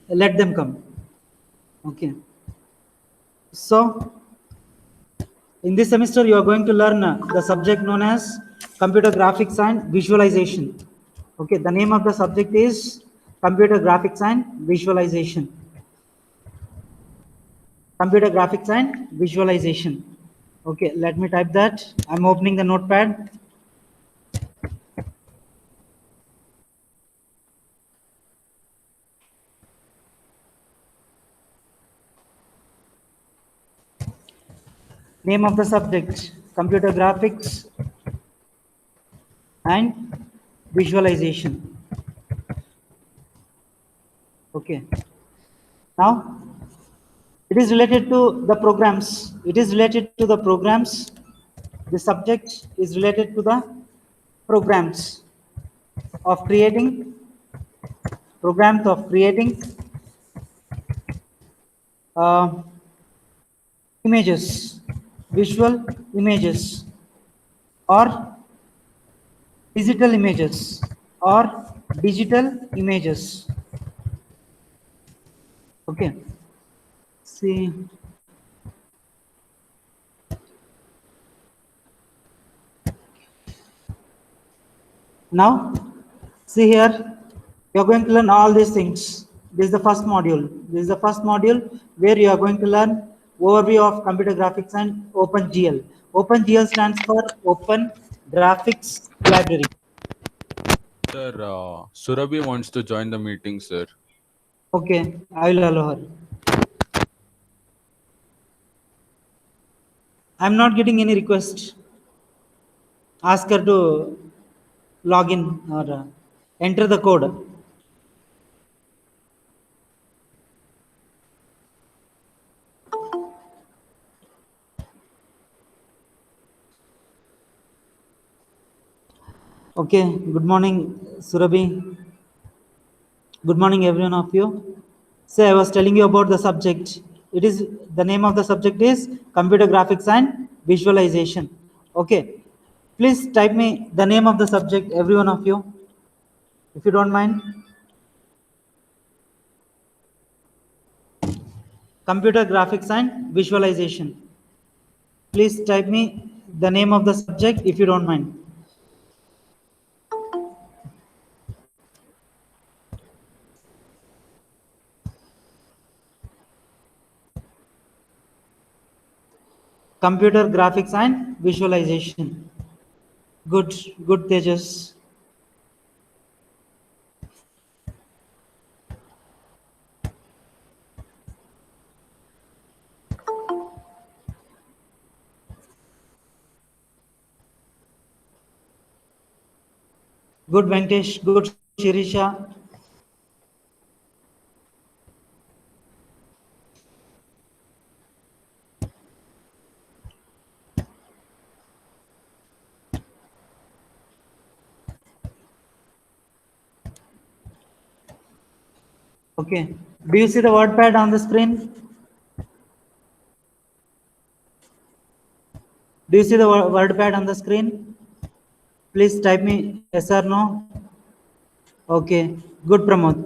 let them come. Okay. So in this semester, you are going to learn the subject known as computer graphics and visualization. Okay, the name of the subject is computer graphics and visualization. Computer graphics and visualization. Okay, let me type that. I'm opening the notepad. Name of the subject, computer graphics and visualization. Okay. Now, it is related to the programs. It is related to the programs. The subject is related to the programs of creating, programs of creating uh, images, visual images, or digital images, or digital images. Okay. See. Now, see here, you are going to learn all these things. This is the first module. This is the first module where you are going to learn overview of computer graphics and OpenGL. OpenGL stands for Open Graphics Library. Sir, Surabhi wants to join the meeting, sir. Okay, I will allow her. I'm not getting any request. Ask her to log in or enter the code. Okay, good morning, Surabhi. Good morning, everyone of you. So I was telling you about the subject. It is the name of the subject is computer graphics and visualization. Okay. Please type me the name of the subject, every one of you, if you don't mind. Computer graphics and visualization. Please type me the name of the subject if you don't mind. Computer graphics and visualization. Good, good, Tejas. Good, Venkatesh. Good, Shirisha. Okay. Do you see the word pad on the screen? Do you see the word pad on the screen? Please type me yes or no. Okay, good, Pramod.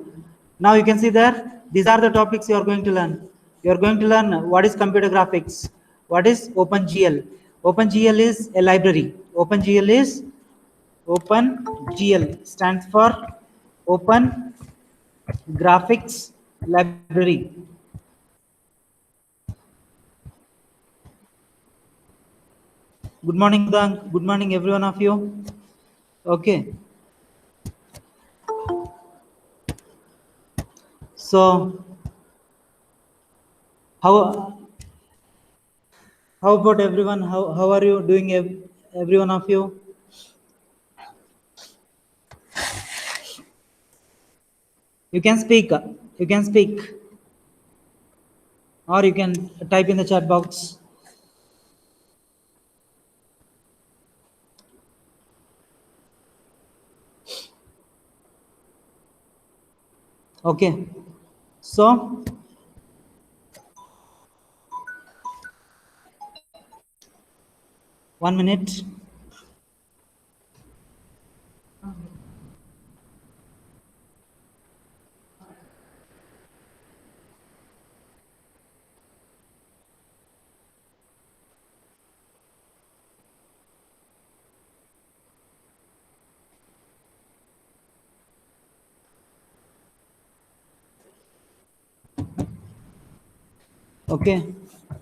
Now you can see there, these are the topics you are going to learn. You are going to learn what is computer graphics, what is OpenGL. OpenGL is a library. OpenGL stands for Open Graphics Library. Good morning, Udang. Good morning, every one of you. Okay. So, how about everyone? How are you doing, every one of you? You can speak. You can speak. Or you can type in the chat box. Okay. So, one minute. Okay,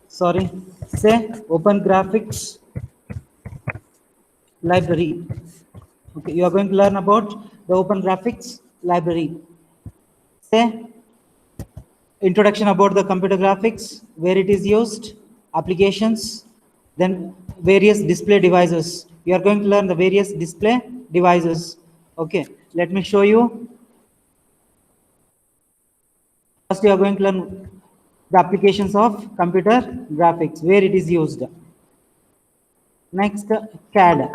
sorry. Say open graphics library. Okay, you are going to learn about the open graphics library. Say introduction about the computer graphics, where it is used, applications, then various display devices. You are going to learn the various display devices. Okay, let me show you. First, you are going to learn the applications of computer graphics, where it is used. Next, CAD.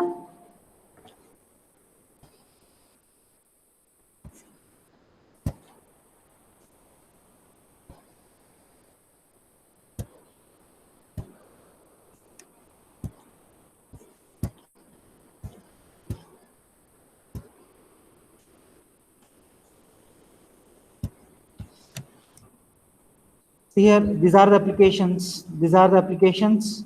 See here, these are the applications. These are the applications.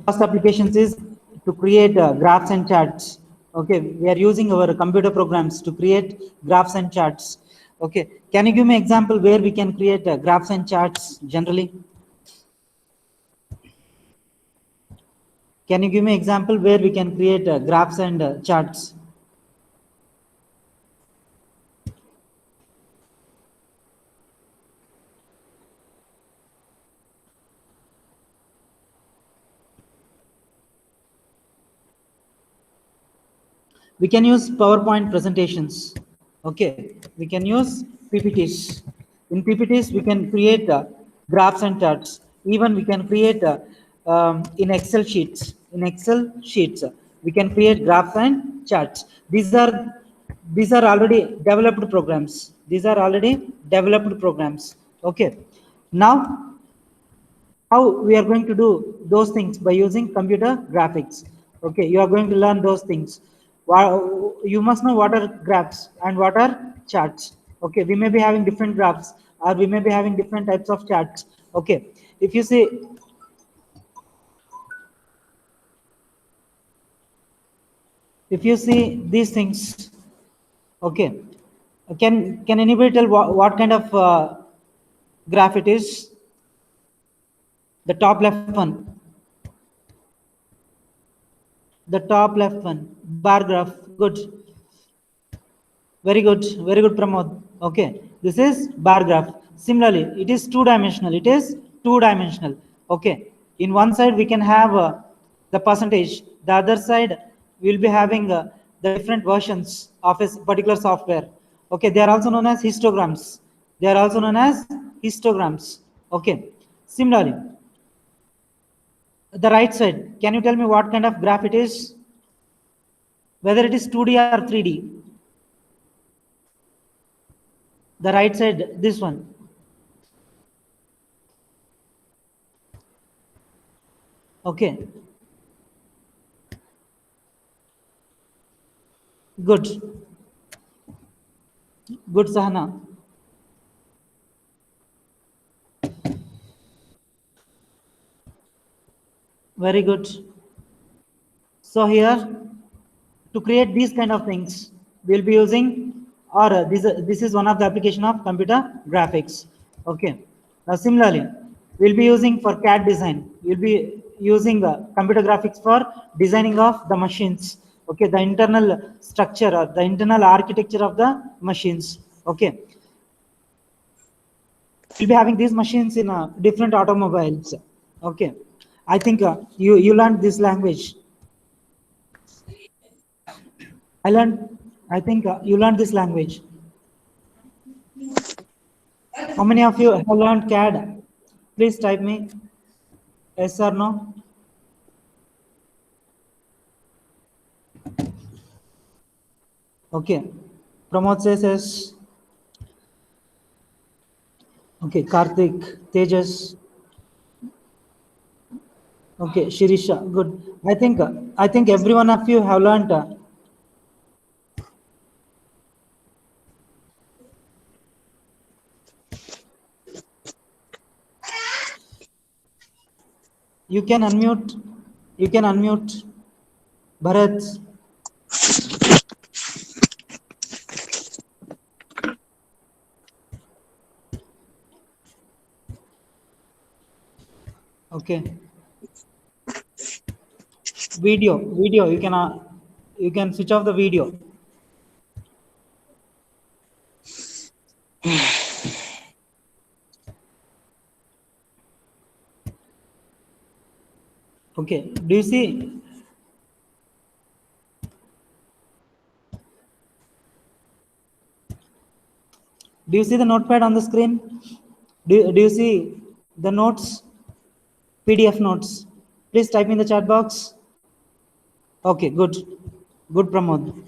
First applications is to create graphs and charts. Okay, we are using our computer programs to create graphs and charts. Okay, can you give me example where we can create graphs and charts generally? Can you give me example where we can create graphs and charts? We can use PowerPoint presentations. Okay, we can use PPTs. In PPTs, we can create graphs and charts. Even we can create in Excel sheets. In Excel sheets, we can create graphs and charts. These are already developed programs. These are already developed programs. Okay. Now how we are going to do those things by using computer graphics. Okay, you are going to learn those things. You must know what are graphs and what are charts. Okay, we may be having different graphs or we may be having different types of charts. Okay, if you see, these things, okay, can anybody tell what kind of graph it is? The top left one. The top left one, bar graph. Good. Very good. Very good, Pramod. Okay. This is bar graph. Similarly, it is two-dimensional. It is two-dimensional. Okay. In one side, we can have the percentage. The other side, we'll be having the different versions of a particular software. Okay. They are also known as histograms. They are also known as histograms. Okay. Similarly, the right side, can you tell me what kind of graph it is? Whether it is 2D or 3D? The right side, this one. Okay. Good. Good, Sahana. Very good. So here, to create these kind of things, we'll be using, or this is one of the application of computer graphics. Okay. Now similarly, we'll be using for CAD design. We'll be using computer graphics for designing of the machines. Okay, the internal structure or the internal architecture of the machines. Okay. We'll be having these machines in different automobiles. Okay. I think you learned this language. I think you learned this language. How many of you have learned CAD? Please type me yes or no. Okay. Pramod says yes. Okay. Karthik, Tejas. Okay. Shirisha. Good. I think every one of you have learned. You can unmute. You can unmute. Bharat. Okay. Video, you can switch off the video. Okay. Do you see? Do you see the notepad on the screen? Do you see the notes, PDF notes? Please type in the chat box. Okay, good. Good, Pramod.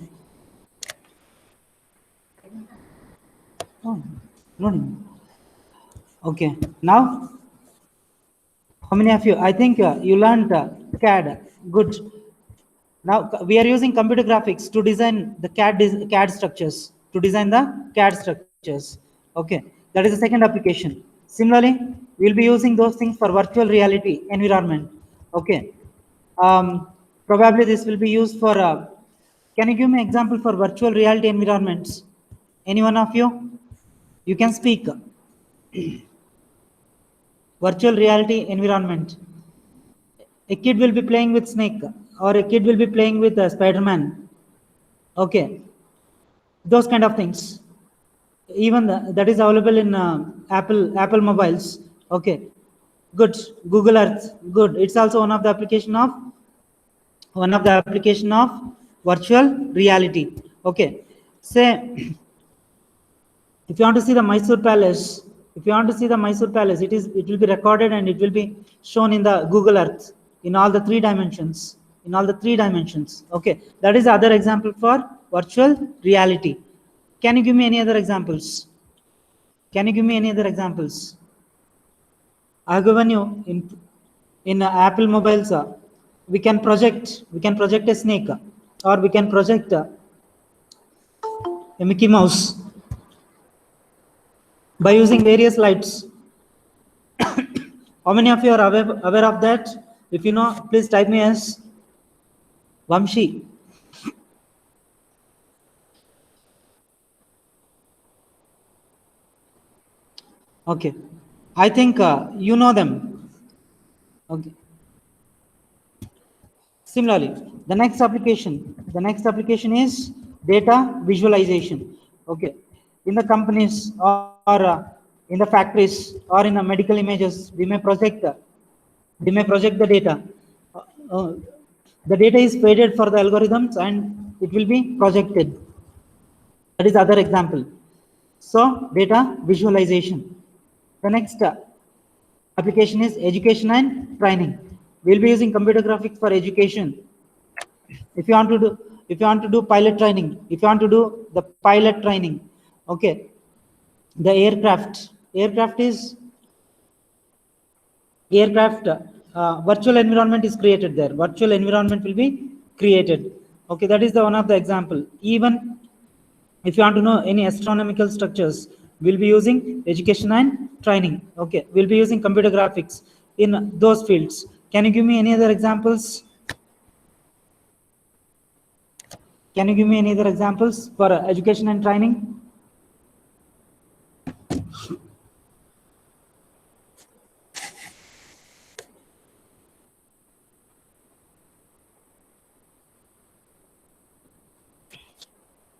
Oh, no, no. Okay, now, how many of you? I think you learned CAD. Good. Now we are using computer graphics to design the CAD structures. To design the CAD structures. Okay, that is the second application. Similarly, we'll be using those things for virtual reality environment. Okay, probably this will be used for. Can you give me example for virtual reality environments? Any one of you? You can speak. Virtual reality environment. A kid will be playing with snake, or a kid will be playing with Spider-Man. Okay, those kind of things. Even that is available in Apple mobiles. Okay, good. Google Earth, good. It's also one of the application of virtual reality. Okay, say if you want to see the Mysore Palace, it will be recorded and it will be shown in the Google Earth in all the three dimensions. Okay, that is the other example for virtual reality. Can you give me any other examples? I have given you in Apple mobiles. We can project a snake, or we can project a Mickey Mouse by using various lights. How many of you are aware of that? If you know, please type me as Vamshi. Okay, I think you know them. Okay. Similarly, the next application is data visualization. Okay, in the companies, or in the factories, or in the medical images, we may project the data. Uh, the data is fed for the algorithms and it will be projected. That is the other example. So data visualization. The next application is education and training. We'll be using computer graphics for education. If you want to do pilot training, okay, the aircraft virtual environment is created there. Virtual environment will be created. Okay, that is the one of the example. Even if you want to know any astronomical structures, we'll be using education and training. Okay, we'll be using computer graphics in those fields. Can you give me any other examples? Can you give me any other examples for education and training?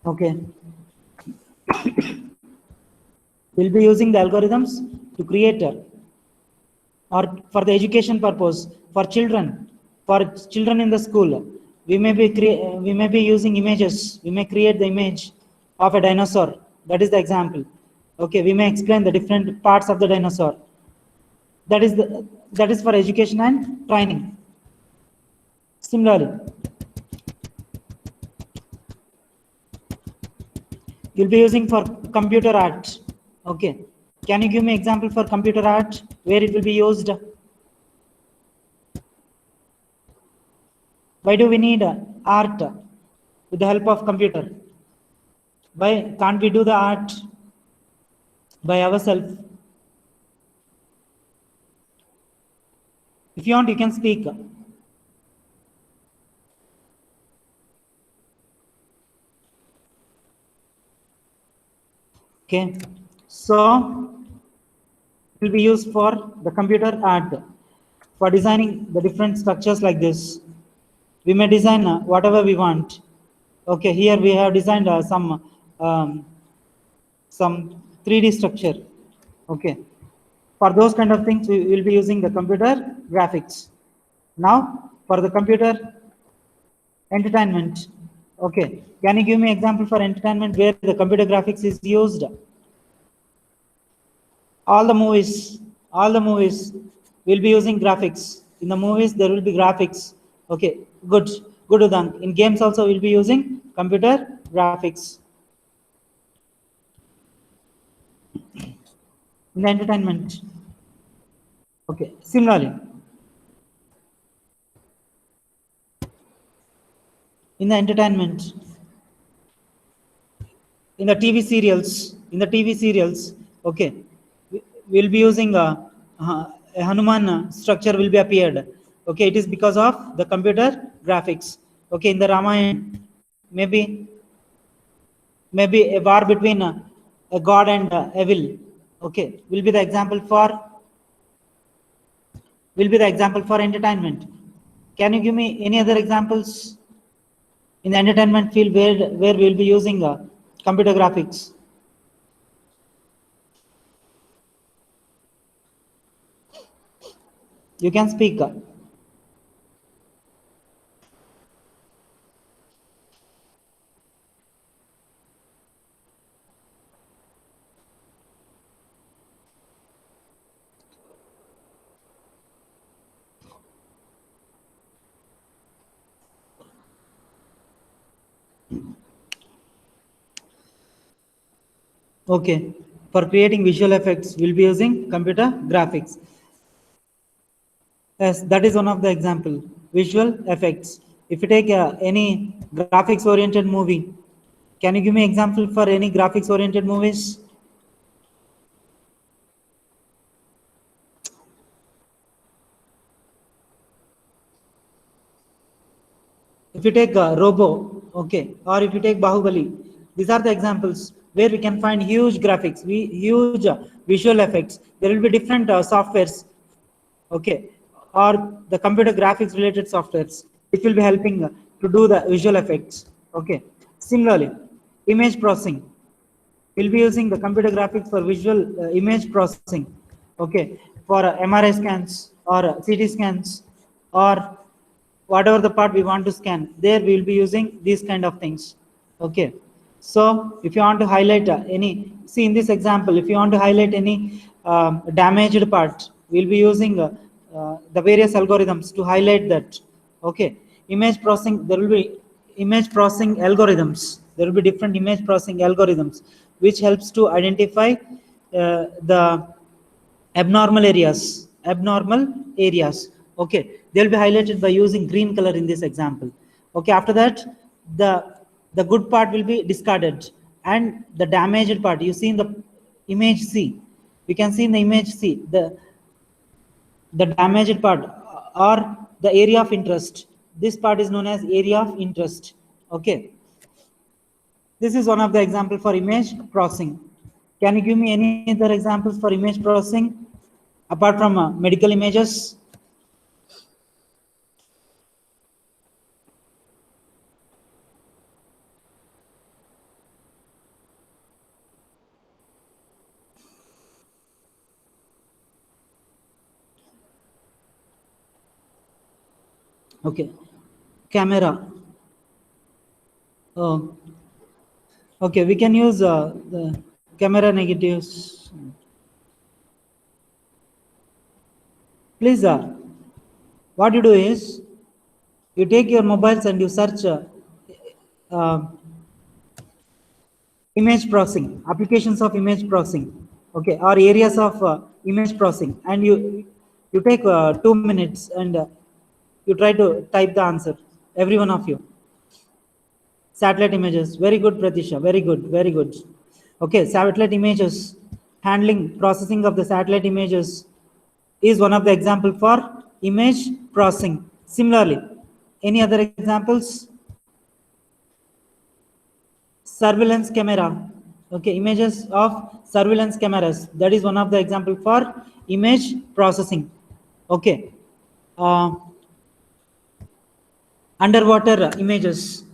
Okay. We'll be using the algorithms to create or for the education purpose for children in the school. We may be using images. We may create the image of a dinosaur. That is the example. Okay, we may explain the different parts of the dinosaur. That is for education and training. Similarly, you'll be using for computer art. Okay, can you give me example for computer art where it will be used? Why do we need art with the help of computer? Why can't we do the art by ourselves? If you want, you can speak. Okay, so it will be used for the computer art. for designing the different structures like this. We may design whatever we want. Okay, here we have designed some 3D structure. Okay, for those kind of things, we will be using the computer graphics. Now, for the computer entertainment. Okay, can you give me example for entertainment where the computer graphics is used? All the movies will be using graphics. In the movies, there will be graphics. Okay, good, Udank. In games also, we'll be using computer graphics. In the entertainment. Okay, similarly. In the entertainment, in the TV serials, okay, we'll be using a Hanuman structure will be appeared. Okay, it is because of the computer graphics. Okay, in the Ramayana, maybe a war between a god and evil. Okay, will be the example for entertainment. Can you give me any other examples in the entertainment field where we'll be using computer graphics? You can speak. Okay, for creating visual effects, we'll be using computer graphics. Yes, that is one of the example. Visual effects. If you take any graphics-oriented movie, can you give me example for any graphics-oriented movies? If you take Robo, okay, or if you take Bahubali, these are the examples where we can find huge graphics, huge visual effects. There will be different softwares, okay, or the computer graphics related softwares. It will be helping to do the visual effects, okay. Similarly, image processing. We'll be using the computer graphics for visual image processing, okay, for MRI scans or CT scans or whatever the part we want to scan. There we will be using these kind of things, okay. So if you want to highlight see in this example, if you want to highlight any damaged part, we'll be using the various algorithms to highlight that, okay. Image processing, there will be image processing algorithms. There will be different image processing algorithms which helps to identify the abnormal areas. Okay, they'll be highlighted by using green color in this example. Okay, after that, the good part will be discarded and the damaged part, you see in the image C, we can see in the image C the damaged part or the area of interest. This part is known as area of interest, okay. This is one of the example for image processing. Can you give me any other examples for image processing apart from medical images? Okay, camera. Oh, okay, we can use the camera negatives. Please, what you do is you take your mobiles and you search uh, image processing, applications of image processing, okay, or areas of image processing, and you take 2 minutes and you try to type the answer, every one of you. Satellite images, very good, Pratisha, very good. Okay, satellite images, handling, processing of the satellite images is one of the example for image processing. Similarly, any other examples? Surveillance camera, okay, images of surveillance cameras, that is one of the example for image processing, okay. uh, underwater images.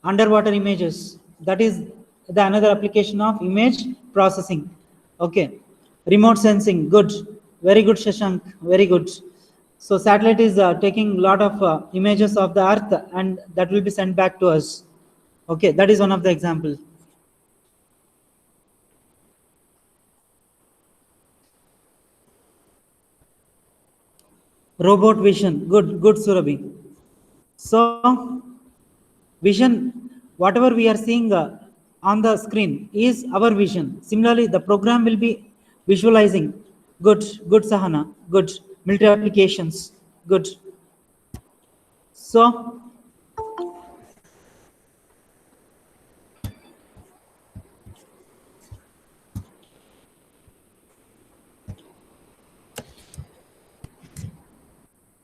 Underwater images. That is the another application of image processing. Okay. Remote sensing. Good. Very good, Shashank. Very good. So satellite is taking a lot of images of the Earth, and that will be sent back to us. Okay, that is one of the example. Robot vision. Good, good, Surabhi. So vision, whatever we are seeing on the screen is our vision. Similarly, the program will be visualizing. Good, good, Sahana. Good. Military applications. Good. So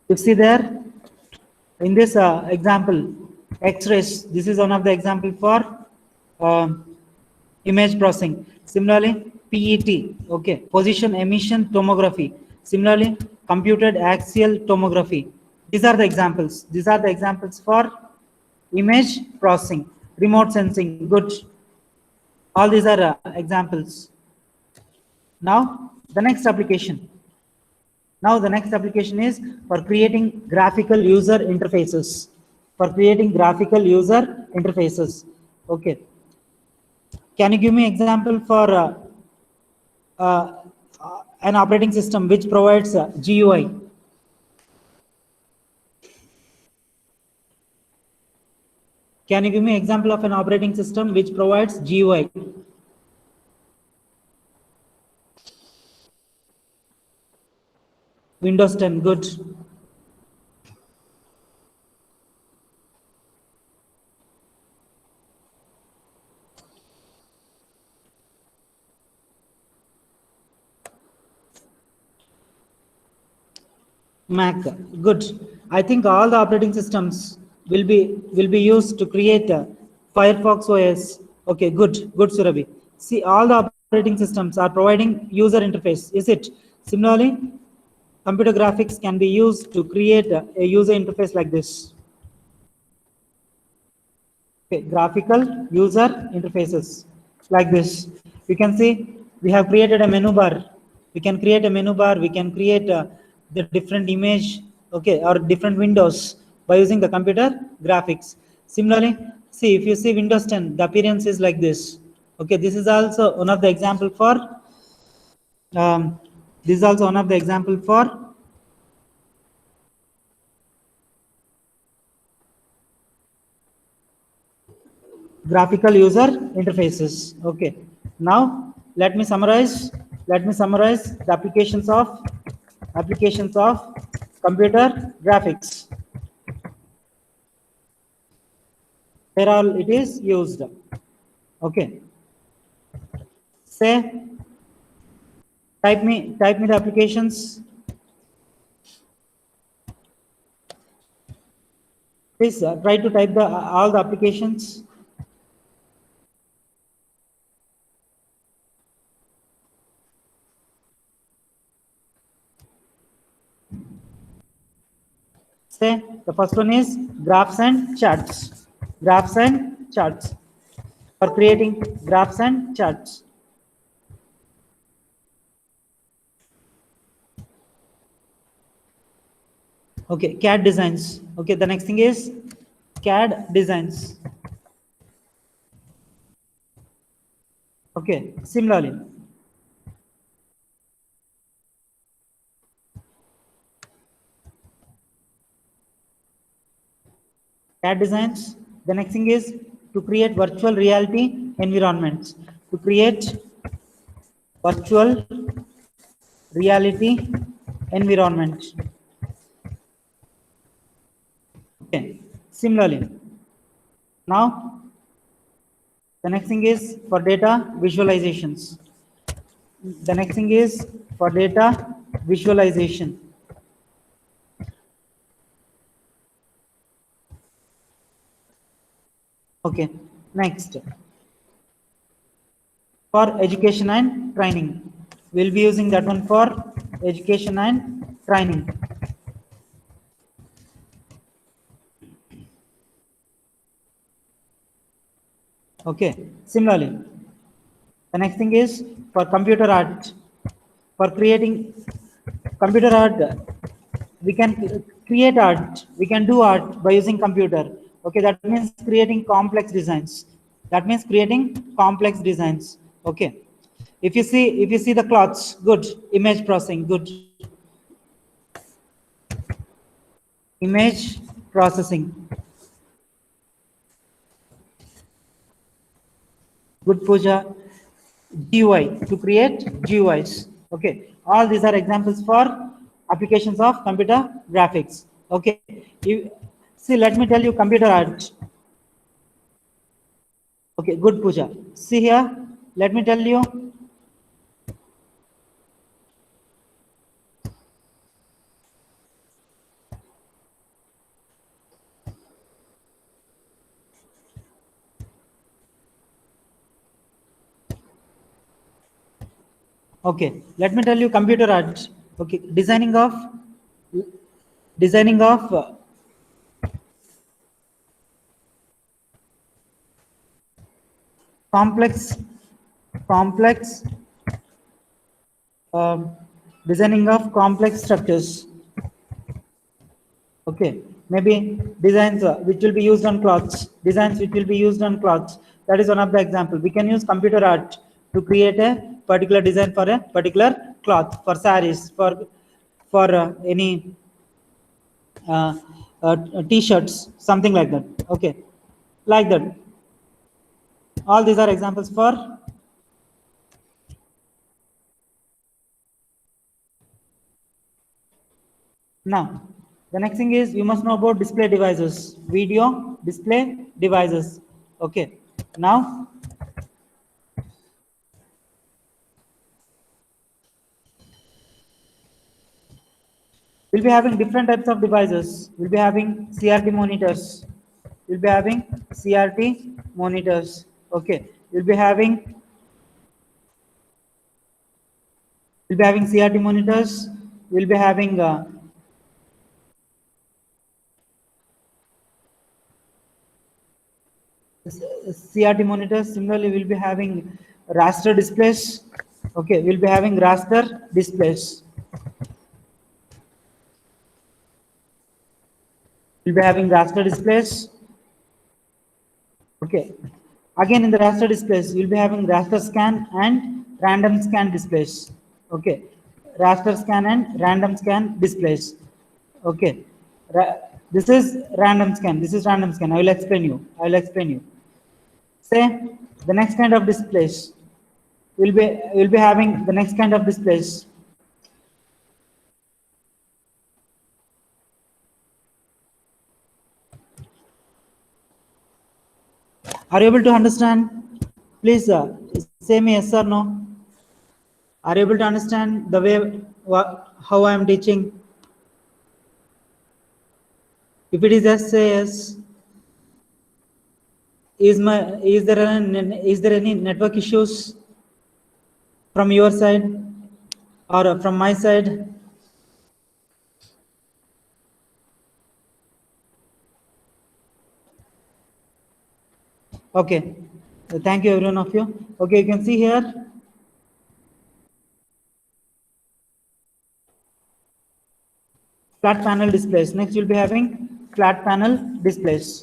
you see there in this example, X-rays. This is one of the example for image processing. Similarly, PET, okay, position emission tomography. Similarly, computed axial tomography. These are the examples. These are the examples for image processing, remote sensing. Good. All these are examples. Now, the next application. Now, the next application is for creating graphical user interfaces. For creating graphical user interfaces. Okay. Can you give me example for uh, an operating system which provides GUI? Can you give me example of an operating system which provides GUI? Windows 10, good. Mac, good. I think all the operating systems will be used to create Firefox OS. Okay, good, good, Surabhi. See, all the operating systems are providing user interface. Is it? Similarly, computer graphics can be used to create a user interface like this. Okay, graphical user interfaces like this. You can see we have created a menu bar. We can create a menu bar. We can create the different image, okay, or different windows by using the computer graphics. Similarly, see if you see Windows 10, the appearance is like this. Okay, this is also one of the example for. This is also one of the example for graphical user interfaces. Okay, now let me summarize the applications of computer graphics, where all it is used. Okay, say type me the applications. Please try to type the all the applications. Say the first one is graphs and charts. Graphs and charts. For creating graphs and charts. Okay, CAD designs. Okay, the next thing is CAD designs. Okay, similarly. CAD designs. The next thing is to create virtual reality environments. To create virtual reality environment. Okay, similarly. Now, the next thing is for data visualizations. The next thing is for data visualization. Okay, next. For education and training. We'll be using that one for education and training. Okay. Similarly, the next thing is for computer art. For creating computer art, we can create art. We can do art by using computer. Okay, that means creating complex designs. That means creating complex designs. Okay. If you see the cloths, good. Image processing, good. Image processing, good Pooja. GUI, to create GUIs. Okay, all these are examples for applications of computer graphics. Okay, see, let me tell you computer art. Okay, good Pooja. See here, let me tell you. Okay, let me tell you computer art. Okay, designing of complex um, designing of complex structures. Okay, maybe designs which will be used on cloths, designs which will be used on cloths. That is one of the example. We can use computer art to create a particular design for a particular cloth, for saris, for any uh, t-shirts, something like that. Okay, like that. All these are examples for. Now, the next thing is you must know about display devices, video display devices. Okay, now we'll be having different types of devices. We'll be having CRT monitors. We'll be having CRT monitors. Okay, we'll be having CRT monitors. We'll be having CRT monitors. Similarly, we'll be having raster displays. Okay, we'll be having raster displays. We'll be having raster displays. Okay. Again, in the raster displays, you'll be having raster scan and random scan displays. Okay. Raster scan and random scan displays. Okay. This is random scan. This is random scan. I will explain you. I will explain you. Say the next kind of displays. We'll be having the next kind of displays. Are you able to understand? Please say me yes or no. Are you able to understand the way how I am teaching? If it is yes, say yes. Is there any network issues from your side or from my side? Okay. Thank you, everyone of you. Okay, you can see here. Flat panel displays. Next, you'll be having flat panel displays.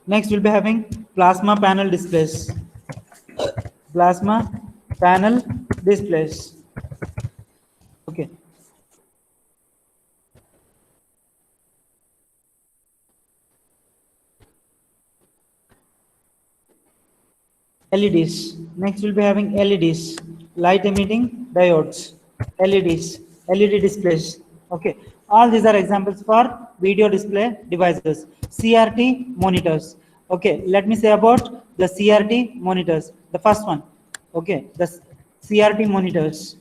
Next, we'll be having plasma panel displays. Plasma panel displays. Okay. LEDs. Next, we'll be having LEDs, light emitting diodes, LEDs, LED displays. Okay, all these are examples for video display devices. CRT monitors. Okay, let me say about the CRT monitors. The first one. Okay, the CRT monitors.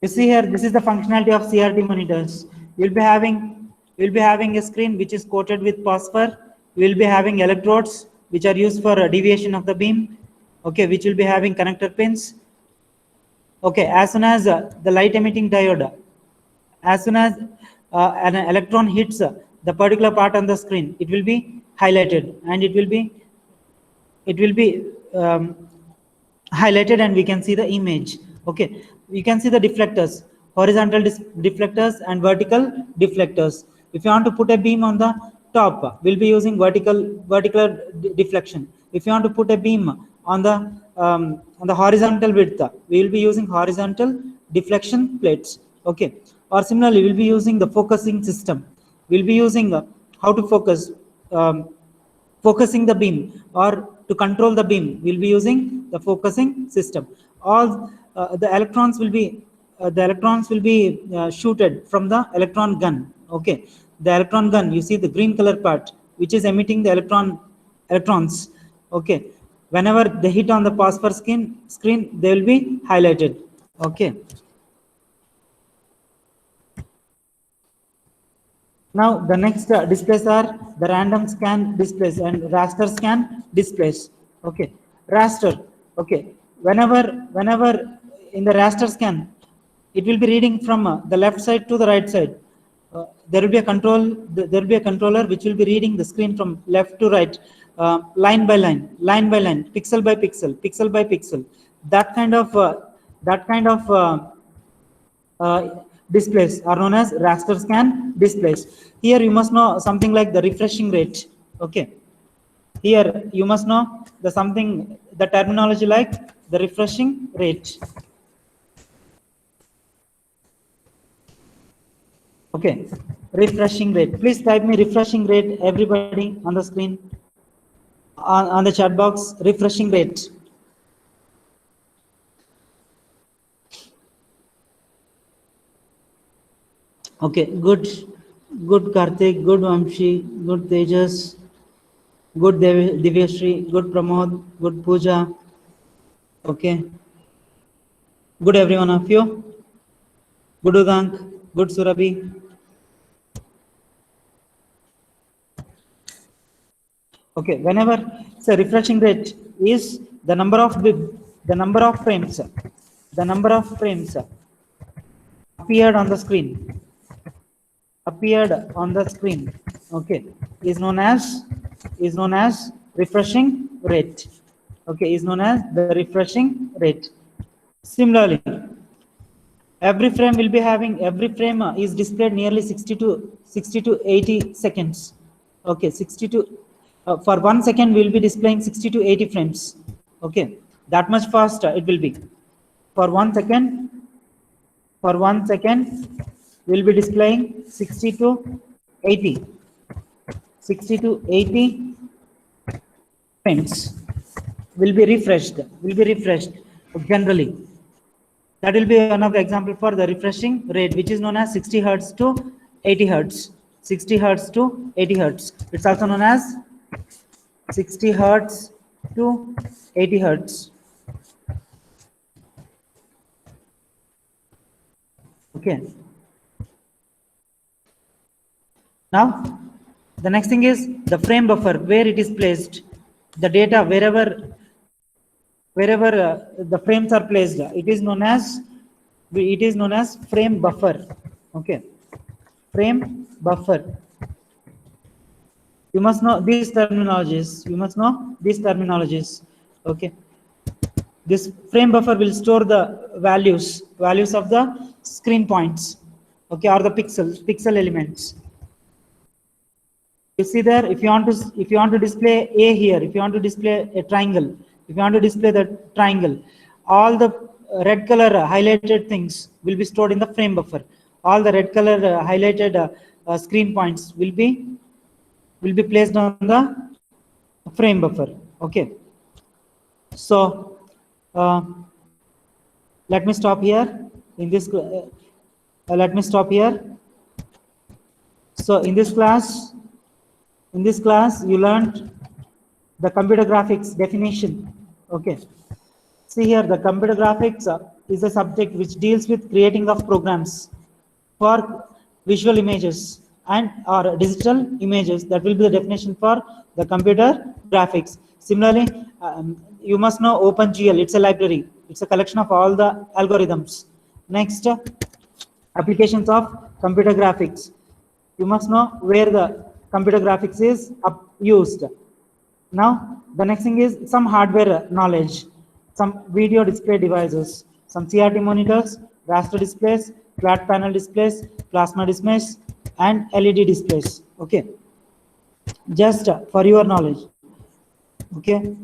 You see here, this is the functionality of CRT monitors. You'll be having a screen which is coated with phosphor. we will be having electrodes which are used for deviation of the beam, okay, which will be having connector pins. Okay, as soon as the light emitting diode, as soon as an electron hits the particular part on the screen, it will be highlighted, and it will be highlighted, and we can see the image. Okay, we can see the deflectors, horizontal deflectors and vertical deflectors. If you want to put a beam on the top, we'll be using vertical deflection. If you want to put a beam on the horizontal width, we will be using horizontal deflection plates. Okay, or similarly, we'll be using the focusing system. We'll be using how to focus, focusing the beam, or to control the beam, we'll be using the focusing system. All the electrons will be shooted from the electron gun. Okay, the electron gun, you see the green color part, which is emitting the electrons. Okay, whenever they hit on the phosphor screen, they will be highlighted. Okay. Now the next displays are the random scan displays and raster scan displays. Okay, raster. Okay, whenever in the raster scan, it will be reading from the left side to the right side. There will be a controller which will be reading the screen from left to right, line by line, pixel by pixel. That kind of displays are known as raster scan displays. Here you must know something like the refreshing rate. Okay, here you must know the terminology like the refreshing rate. Okay, refreshing rate. Please type me refreshing rate, everybody, on the screen, on the chat box. Refreshing rate. Okay, good Karthik, good Vamshi, good Tejas, good Divyashri, good Pramod, good Pooja. Okay, good every one of you. Good Udank, good Surabhi. Okay, whenever refreshing rate is the number of frames appeared on the screen. Okay, is known as refreshing rate. Okay, is known as the refreshing rate. Similarly, every frame is displayed nearly 60 to 80 seconds. Okay, for 1 second we will be displaying 60 to 80 frames. Okay, that much faster it will be. For 1 second we'll be displaying 60 to 80 frames will be refreshed generally. That will be one of the example for the refreshing rate, which is known as 60 hertz to 80 hertz. 60 hertz to 80 hertz. It's also known as 60 hertz to 80 hertz. Okay. Now, the next thing is the frame buffer, where it is placed. The data wherever the frames are placed, it is known as frame buffer. Okay, frame buffer. You must know these terminologies. Okay, this frame buffer will store the values of the screen points. Okay, or the pixel elements. You see there, if you want to display A here, if you want to display a triangle, if you want to display the triangle, all the red color highlighted things will be stored in the frame buffer. All the red color highlighted screen points will be placed on the frame buffer. Okay. So let me stop here. So in this class, you learned the computer graphics definition. Okay. See here, the computer graphics is a subject which deals with creating of programs for visual images and or digital images. That will be the definition for the computer graphics. Similarly, you must know OpenGL. It's a library. It's a collection of all the algorithms. Next, applications of computer graphics. You must know where the computer graphics is used. Now, the next thing is some hardware knowledge, some video display devices, some CRT monitors, raster displays, flat panel displays, plasma displays, and LED displays. Okay, just for your knowledge. Okay,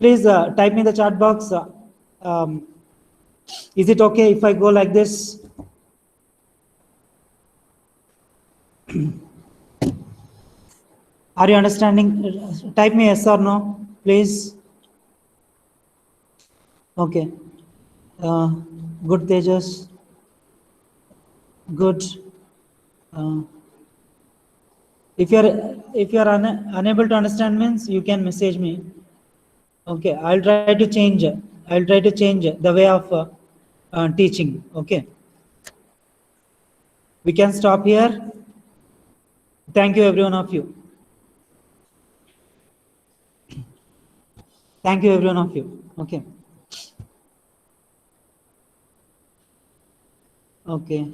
please type in the chat box. Is it okay if I go like this? Are you understanding? Type me yes or no, please. Okay. Good, Tejas. Good. If you're unable to understand, means you can message me. Okay, I'll try to change. I'll try to change the way of teaching. Okay. We can stop here. Thank you, every one of you. Thank you, every one of you. Okay. Okay.